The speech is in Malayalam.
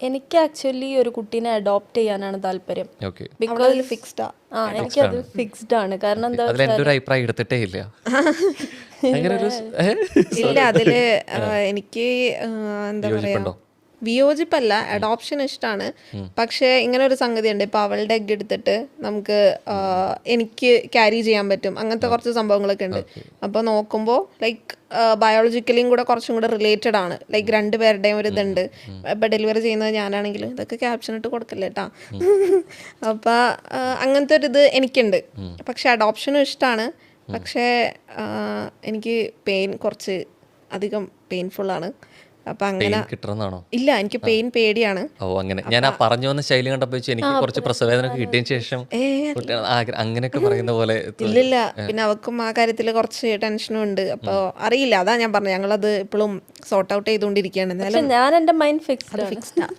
എനിക്ക് ആക്ച്വലി ഒരു കുട്ടീനെ അഡോപ്റ്റ് ചെയ്യാനാണ് താല്പര്യം. ഓക്കെ. ബിക്കോസ് ഫിക്സ്ഡാ എനിക്കത് ഫിക്സ്ഡ് ആണ്. കാരണം എന്താ അതിൽ എൻ്റെ ഒരു അഭിപ്രായം എടുത്തിട്ടേ ഇല്ല. അങ്ങനെ ഒരു ഇല്ല അതില് എനിക്ക് എന്താ പറയാ യോജിപ്പുണ്ടോ? വിയോജിപ്പല്ല, അഡോപ്ഷൻ ഇഷ്ടമാണ്. പക്ഷെ ഇങ്ങനെ ഒരു സംഗതി ഉണ്ട്, ഇപ്പൊ അവളുടെ എഗ് എടുത്തിട്ട് നമുക്ക് എനിക്ക് ക്യാരി ചെയ്യാൻ പറ്റും, അങ്ങനത്തെ കുറച്ച് സംഭവങ്ങളൊക്കെ ഉണ്ട്. അപ്പൊ നോക്കുമ്പോൾ ലൈക്ക് ബയോളജിക്കലിയും കൂടെ കുറച്ചും കൂടെ റിലേറ്റഡ് ആണ്. ലൈക്ക് രണ്ടുപേരുടെയും ഒരു ഇതുണ്ട്. ഇപ്പൊ ഡെലിവറി ചെയ്യുന്നത് ഞാനാണെങ്കിൽ ഇതൊക്കെ ക്യാപ്ഷൻ ഇട്ട് കൊടുക്കല്ലേ കേട്ടാ. അപ്പൊ അങ്ങനത്തെ ഒരു ഇത് എനിക്കുണ്ട്. പക്ഷെ അഡോപ്ഷനും ഇഷ്ടമാണ്. പക്ഷേ എനിക്ക് പെയിൻ കുറച്ച് അധികം പെയിൻഫുൾ ആണ്. അപ്പൊ അങ്ങനെ കിട്ടണമെന്നാണോ? ഇല്ല, എനിക്ക് പെയിൻ പേടിയാണ്. ഓ അങ്ങനെ. ഞാൻ ആ പറഞ്ഞു വന്ന ശൈലി കണ്ടപ്പോ എനിക്ക് കുറച്ച് പ്രസവേദന കിട്ടിയതിന് ശേഷം അങ്ങനെയൊക്കെ പറയുന്ന പോലെ ഇല്ലില്ല, പിന്നെ അവക്കും ആ കാര്യത്തിൽ കുറച്ച് ടെൻഷനും ഉണ്ട്. അപ്പോൾ അറിയില്ല, അതാ ഞാൻ പറഞ്ഞു, ഞങ്ങളത് ഇപ്പോഴും സോർട്ട് ഔട്ട് ചെയ്തുകൊണ്ടിരിക്കുകയാണ്. ഞാൻ എൻ്റെ മൈൻഡ് ഫിക്സ്ഡ് ഫിക്സ്ഡാ.